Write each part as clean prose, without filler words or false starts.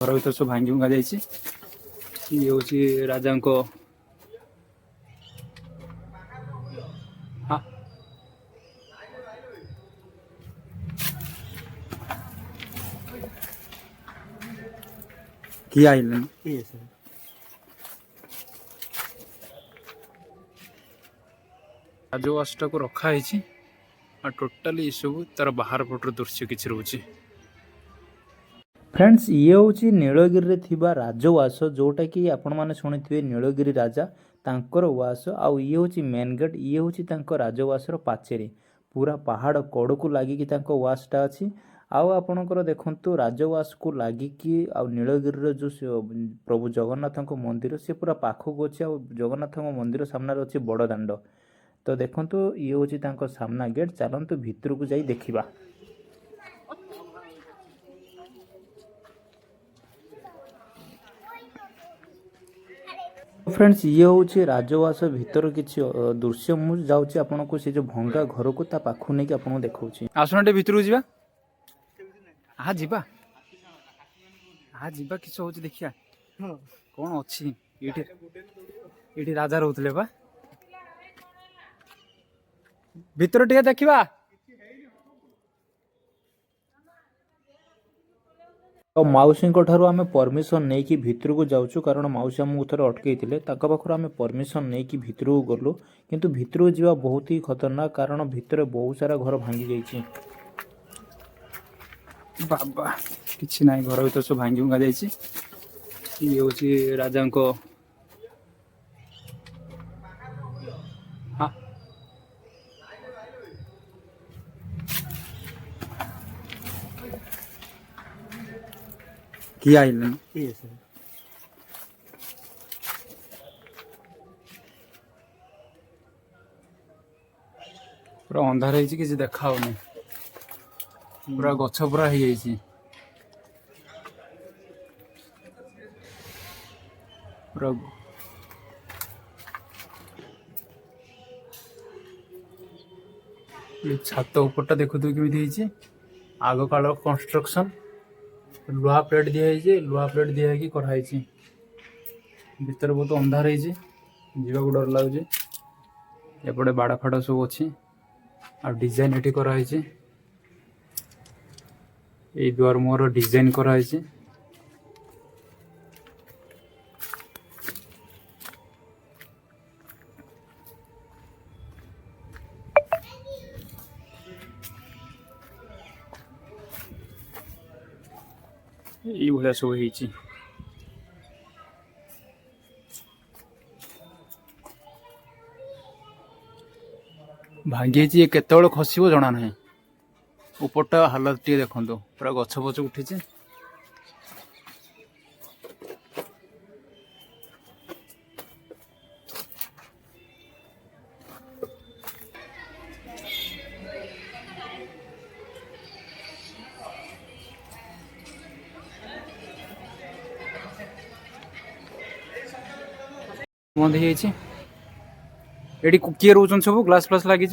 घर भर सब भांगी भुंगा जाइए। ये हूँ राजा हाँ किया राजवासटा को रखाई टोटाली ये सब तार बाहर पटर दृश्य किसी रोचे। फ्रेंड्स ये हूँ नीलगिरी थिबा राजवास जोटा कि आपण मैंने शुणिथे नीलगिरी राजा तांकर उवास आउ ये हूँ मेन गेट ये हूँ राजवासर पाचेरी पूरा पहाड़ कड़ को लगिकी उवासटा अच्छी आउ आपणकर देखु राजवास को लगिकी आ नीलगिरी जो प्रभु जगन्नाथ मंदिर सी पूरा पाखक अच्छे आ जगन्नाथ मंदिर सामने अच्छी बड़ दाण्ड। तो देखु ये हूँ सामना गेट चलतु भितर को जाई देखिबा। फ्रेंड्स ये हूँ राजवास भितर किसी दृश्य मुझे जाऊँगी आपन को से जो भंगा घर को पाखु नहीं आपको देखा आसना टे भितर जा हाँ जीवा हाँ जीवा किस हो देखिया कौन अच्छी ये राजा रोते बा भितर टे देखा। तो मौसी ठार आम परमिशन नहीं कि भितर को जाऊँ कारण मौसी आमको थे अटकई पाखर आम परमिशन नहीं कि भितर को गलु किंतु भितर को जावा बहुत ही खतरनाक कारण भितर बहुत सारा घर भांगी जाइए। बाबा किसी ना घर भर सब भांगी भुंगा जाइए। ये हूँ राजा हाँ किया पूरा अंधार है किसी देखा पूरा गछ पूरा हो जाइए पूरा छात उपरटा देखु केमी आग काल कंस्ट्रक्शन लुहा प्लेट दिखाई लुहा प्लेट दिखाई कराई भीतर बहुत अंधार है जावाक डर लगुच एपटे बाड़ फाड़ सब अच्छी आ डिजाइन ये कराई ये द्वार मुहर डिजाइन कराई ये भाया सब हो भांगी केत खसब जना ना उपरटा हालत टे देखो पूरा गछ पछ उठी बंद हो ये किए रोच सब ग्लास फ्लास लगी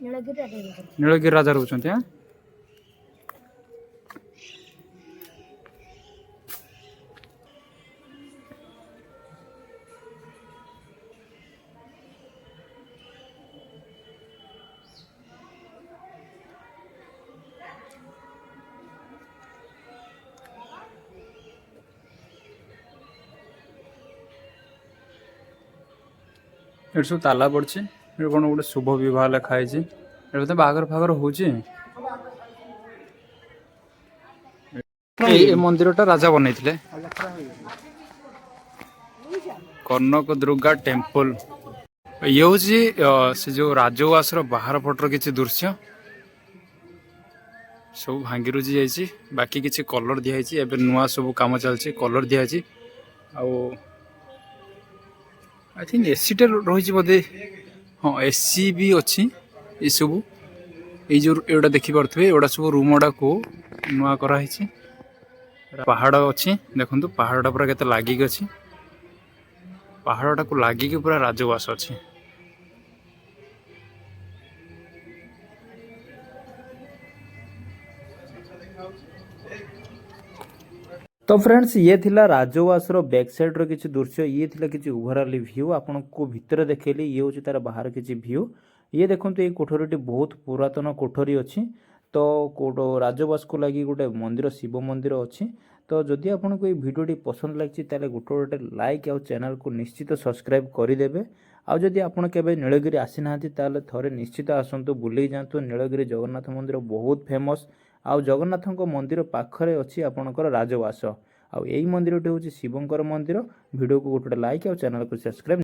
नीलगिरी राजा रोच हाँ ये सब ताला पड़े कौन गोटे शुभ विवाह लिखाई ये बागर फागर हो मंदिरटा राजा बनई कनक दुर्गा टेम्पल। ये हूँ से जो राजवास बाहर पटर किसी दृश्य सब भांगी रुझी जाइए बाकी किसी कलर दिखाई एवं नुआ सब कम चलती कलर दिखाई आई थिंक एसी टे रही बोधे हाँ एसी भी अच्छी ये सब ये देखिपे एटा सब रूम गुड़ा को नुआ कराई पहाड़ अच्छी देखो पहाड़ा पूरा केते लागिक अच्छी पहाड़टा को लागिक पूरा राजवास अच्छी। तो फ्रेंड्स ये थिला राजवासर बैक साइड रो किछि दृश्य ये थिला किछि ओवरऑल व्यू आपन को भितर देखैली ये होछि तार बाहर किछि व्यू ये देखंतु ए कोठरीटी बहुत पुरातन कोठरी अछि तो कोडो राजवास को लागि गोटे मंदिर शिव मंदिर अछि तो जदि आपन को ए वीडियोटी पसंद लागछि ताले गोटे लाइक आ चैनल को निश्चित सब्सक्राइब करि देबे आ जदि आपन केबे नीलगिरी आसी नाहंती ताले थरे निश्चित आसंतु बुली जांतु नीलगिरी जगन्नाथ मंदिर बहुत फेमस आ जगन्नाथଙ୍କ मंदिर पाखरे अछि आपनकर राजवास आ एई मंदिरटी होछि शिवंकर मंदिर वीडियो को गोटे लाइक आ चैनल को सब्सक्राइब